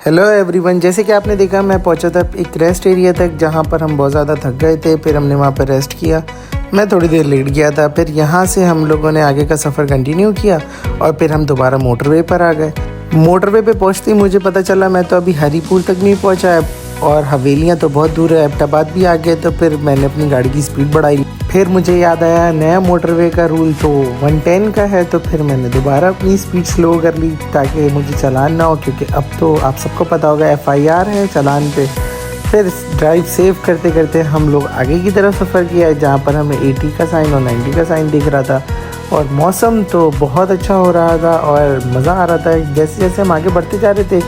Hello everyone, जैसे कि आपने देखा मैं पहुंचा था एक रेस्ट एरिया तक जहां पर हम बहुत ज़्यादा थक गए थे। फिर हमने वहां पर रेस्ट किया। मैं थोड़ी देर लेट गया था। फिर यहां से हम लोगों ने आगे का सफ़र कंटिन्यू किया और फिर हम दोबारा मोटरवे पर आ गए। मोटरवे पे पहुंचते ही मुझे पता चला मैं तो अभी हरीपुर तक नहीं पहुंचा है और हवेलियाँ तो बहुत दूर है, एबटाबाद भी आ गए। तो फिर मैंने अपनी गाड़ी की स्पीड बढ़ाई। फिर मुझे याद आया नया मोटरवे का रूल तो 110 का है, तो फिर मैंने दोबारा अपनी स्पीड स्लो कर ली ताकि मुझे चालान ना हो, क्योंकि अब तो आप सबको पता होगा FIR है चालान पे। फिर ड्राइव सेव करते करते हम लोग आगे की तरफ सफ़र किया जहाँ पर हमें 80 का साइन और 90 का साइन दिख रहा था और मौसम तो बहुत अच्छा हो रहा था और मज़ा आ रहा था। जैसे जैसे हम आगे बढ़ते जा रहे थे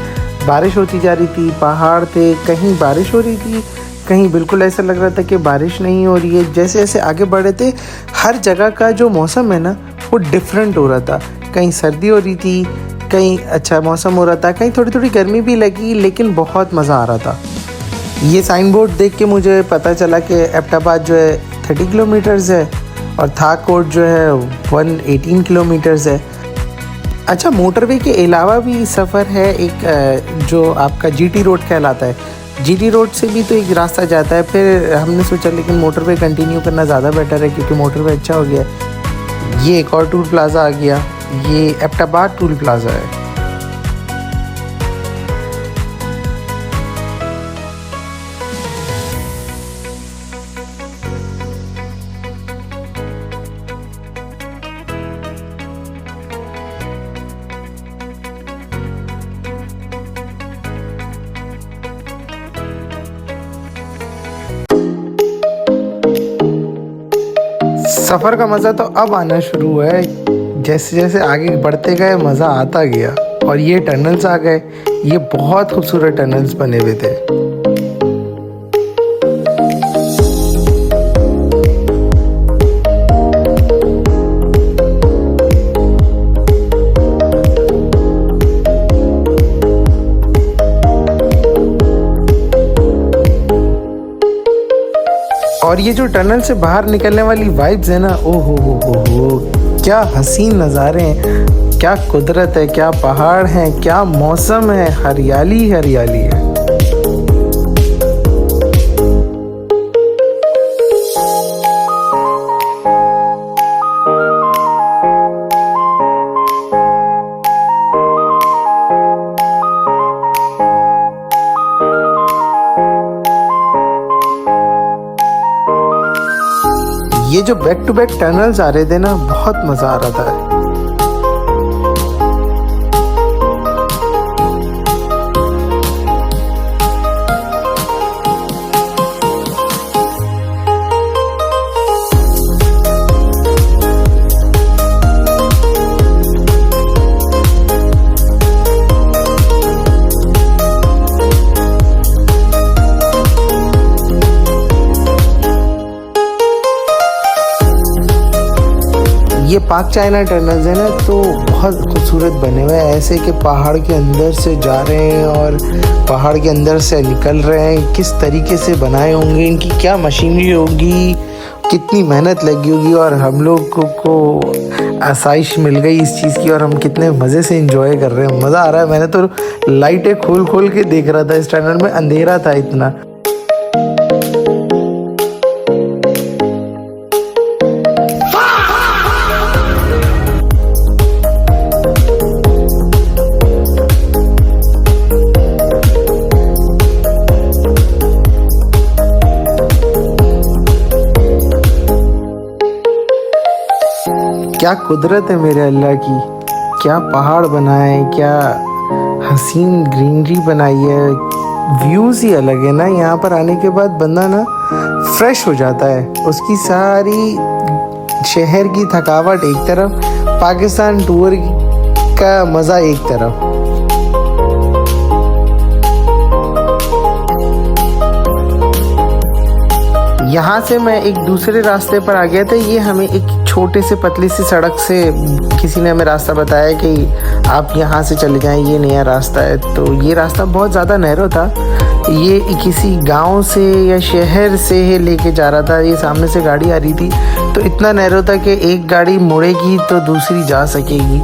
बारिश होती जा रही थी, पहाड़ थे, कहीं बारिश हो रही थी, कहीं बिल्कुल ऐसा लग रहा था कि बारिश नहीं हो रही है। जैसे जैसे आगे बढ़ रहे थे हर जगह का जो मौसम है ना वो डिफरेंट हो रहा था। कहीं सर्दी हो रही थी, कहीं अच्छा मौसम हो रहा था, कहीं थोड़ी थोड़ी गर्मी भी लगी, लेकिन बहुत मज़ा आ रहा था। ये साइन बोर्ड देख के मुझे पता चला कि एबटाबाद जो है 30 किलोमीटर्स है और थाकोट जो है 118 किलोमीटर्स है। अच्छा, मोटरवे के अलावा भी सफ़र है एक जो आपका GT रोड कहलाता है। GT रोड से भी तो एक रास्ता जाता है। फिर हमने सोचा लेकिन मोटरवे कंटिन्यू करना ज़्यादा बेटर है क्योंकि मोटरवे अच्छा हो गया। ये एक और टूल प्लाज़ा आ गया, ये एबटाबाद टूल प्लाज़ा है। सफ़र का मज़ा तो अब आना शुरू हुआ है। जैसे जैसे आगे बढ़ते गए मज़ा आता गया और ये टनल्स आ गए। ये बहुत खूबसूरत टनल्स बने हुए थे। और ये जो टनल से बाहर निकलने वाली वाइब्स है ना, ओ हो, क्या हसीन नज़ारे हैं, क्या कुदरत है, क्या पहाड़ हैं, क्या मौसम है, हरियाली हरियाली है। ये जो बैक टू बैक टनल्स आ रहे थे ना, बहुत मज़ा आ रहा था। ये पाक चाइना टनल्स है ना, तो बहुत खूबसूरत बने हुए हैं। ऐसे कि पहाड़ के अंदर से जा रहे हैं और पहाड़ के अंदर से निकल रहे हैं। किस तरीके से बनाए होंगे, इनकी क्या मशीनरी होगी, कितनी मेहनत लगी होगी और हम लोग को आसाइश मिल गई इस चीज़ की और हम कितने मज़े से एंजॉय कर रहे हैं। मज़ा आ रहा है। मैंने तो लाइटें खोल खोल के देख रहा था। इस टनल में अंधेरा था इतना। क्या कुदरत है मेरे अल्लाह की, क्या पहाड़ बनाए, क्या हसीन ग्रीनरी बनाई है। व्यूज़ ही अलग है ना। यहाँ पर आने के बाद बंदा ना फ्रेश हो जाता है। उसकी सारी शहर की थकावट एक तरफ, पाकिस्तान टूर का मज़ा एक तरफ। यहाँ से मैं एक दूसरे रास्ते पर आ गया था। ये हमें एक छोटे से पतली सी सड़क से किसी ने हमें रास्ता बताया कि आप यहाँ से चले जाएं, ये नया रास्ता है। तो ये रास्ता बहुत ज़्यादा नैरो था। ये किसी गांव से या शहर से लेके जा रहा था। ये सामने से गाड़ी आ रही थी तो इतना नैरो था कि एक गाड़ी मुड़ेगी तो दूसरी जा सकेगी।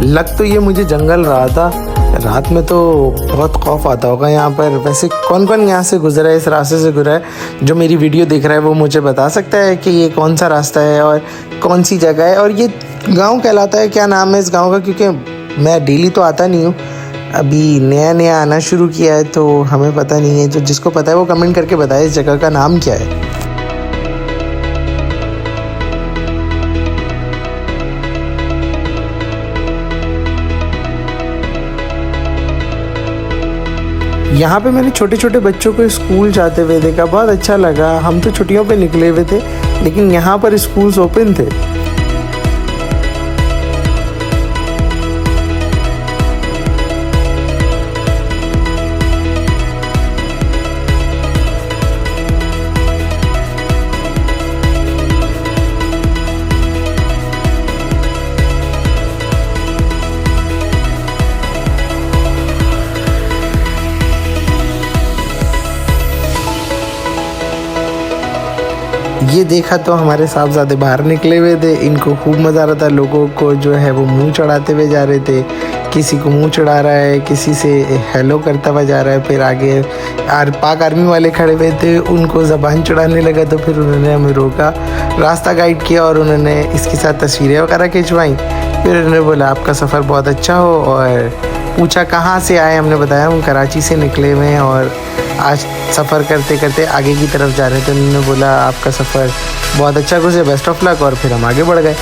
लग तो ये मुझे जंगल रहा था, रात में तो बहुत खौफ आता होगा यहाँ पर। वैसे कौन कौन यहाँ से गुजरा है, इस रास्ते से गुजरा है, जो मेरी वीडियो देख रहा है वो मुझे बता सकता है कि ये कौन सा रास्ता है और कौन सी जगह है और ये गांव कहलाता है, क्या नाम है इस गांव का? क्योंकि मैं डेली तो आता नहीं हूँ, अभी नया नया आना शुरू किया है तो हमें पता नहीं है। जो जिसको पता है वो कमेंट करके बताए इस जगह का नाम क्या है। यहाँ पे मैंने छोटे छोटे बच्चों को स्कूल जाते हुए देखा, बहुत अच्छा लगा। हम तो छुट्टियों पे निकले हुए थे लेकिन यहाँ पर स्कूल्स ओपन थे। ये देखा तो हमारे साहबजादे बाहर निकले हुए थे, इनको खूब मज़ा आ रहा था। लोगों को जो है वो मुंह चढ़ाते हुए जा रहे थे, किसी को मुंह चढ़ा रहा है, किसी से हेलो करता हुआ जा रहा है। फिर आगे पाक आर्मी वाले खड़े हुए थे, उनको ज़बान चढ़ाने लगा तो फिर उन्होंने हमें रोका, रास्ता गाइड किया और उन्होंने इसके साथ तस्वीरें वगैरह खिंचवाई। फिर उन्होंने बोला आपका सफ़र बहुत अच्छा हो और पूछा कहाँ से आए। हमने बताया हम कराची से निकले हुए हैं और आज सफ़र करते करते आगे की तरफ जा रहे थे। उन्होंने बोला आपका सफ़र बहुत अच्छा गुजरे, बेस्ट ऑफ लक, और फिर हम आगे बढ़ गए।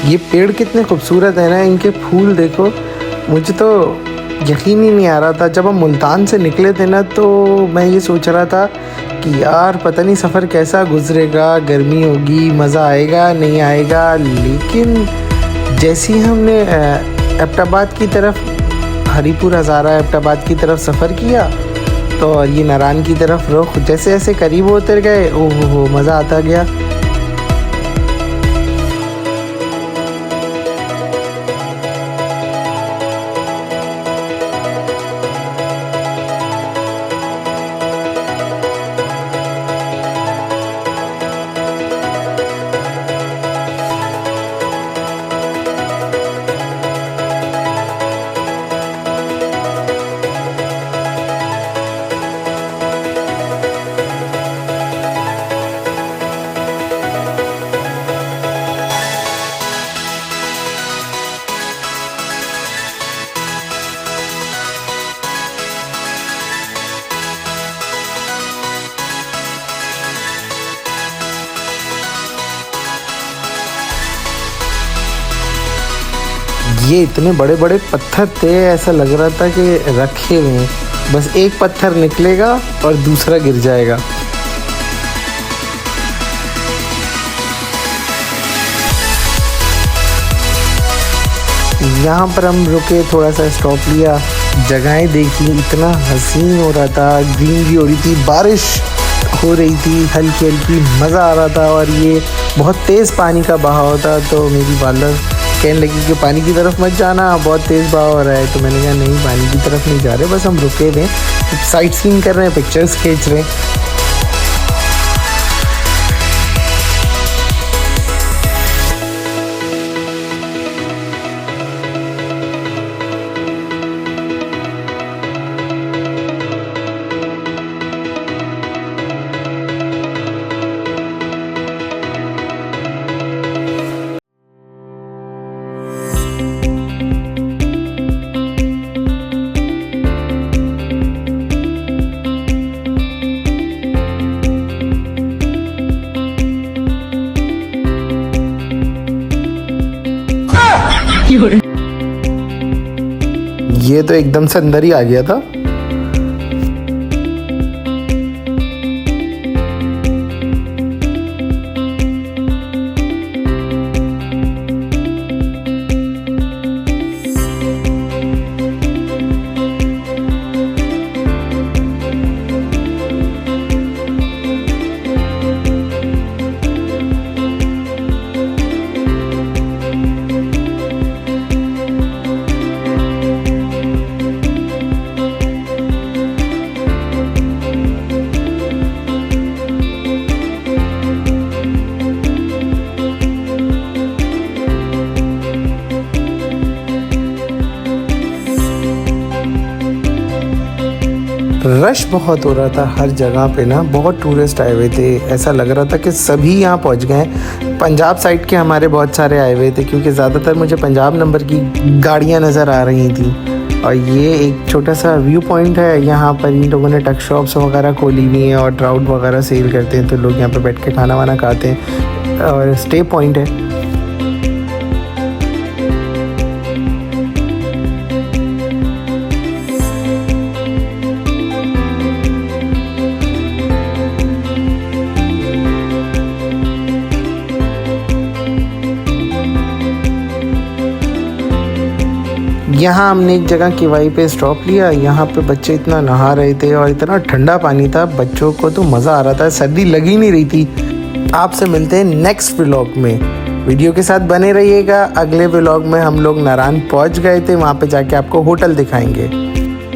ये पेड़ कितने खूबसूरत है ना, इनके फूल देखो। मुझे तो यकीन ही नहीं आ रहा था। जब हम मुल्तान से निकले थे ना तो मैं ये सोच रहा था कि यार पता नहीं सफ़र कैसा गुजरेगा, गर्मी होगी, मज़ा आएगा नहीं आएगा। लेकिन जैसे ही हमने एबटाबाद की तरफ, हरीपुर हज़ारा एबटाबाद की तरफ सफ़र किया तो और ये नारान की तरफ रुख जैसे जैसे करीब होते गए, ओह हो मज़ा आता गया। ये इतने बड़े बड़े पत्थर थे, ऐसा लग रहा था कि रखे हुए हैं, बस एक पत्थर निकलेगा और दूसरा गिर जाएगा। यहाँ पर हम रुके, थोड़ा सा स्टॉप लिया, जगहें देखी, इतना हसीन हो रहा था, ग्रीनरी हो रही थी, बारिश हो रही थी हल्की हल्की, मज़ा आ रहा था। और ये बहुत तेज़ पानी का बहाव था तो मेरी वालद कहने लगी कि पानी की तरफ मत जाना, बहुत तेज़ बहाव हो रहा है। तो मैंने कहा नहीं, पानी की तरफ नहीं जा रहे, बस हम रुके थे, साइट सीइंग कर रहे हैं, पिक्चर्स खींच रहे हैं। ये तो एकदम से अंदर ही आ गया था। रश बहुत हो रहा था हर जगह पे ना, बहुत टूरिस्ट आए हुए थे। ऐसा लग रहा था कि सभी यहाँ पहुँच गए हैं। पंजाब साइड के हमारे बहुत सारे आए हुए थे क्योंकि ज़्यादातर मुझे पंजाब नंबर की गाड़ियाँ नज़र आ रही थी। और ये एक छोटा सा व्यू पॉइंट है, यहाँ पर इन लोगों ने टक शॉप्स वगैरह खोली हुई हैं और ट्राउट वगैरह सेल करते हैं, तो लोग यहाँ पर बैठ के खाना वाना खाते हैं और स्टे पॉइंट है। यहाँ हमने एक जगह किवाई पे स्टॉप लिया। यहाँ पे बच्चे इतना नहा रहे थे और इतना ठंडा पानी था, बच्चों को तो मज़ा आ रहा था, सर्दी लग ही नहीं रही थी। आपसे मिलते हैं नेक्स्ट व्लॉग में, वीडियो के साथ बने रहिएगा। अगले व्लॉग में हम लोग नारायण पहुँच गए थे, वहाँ पे जाके आपको होटल दिखाएंगे।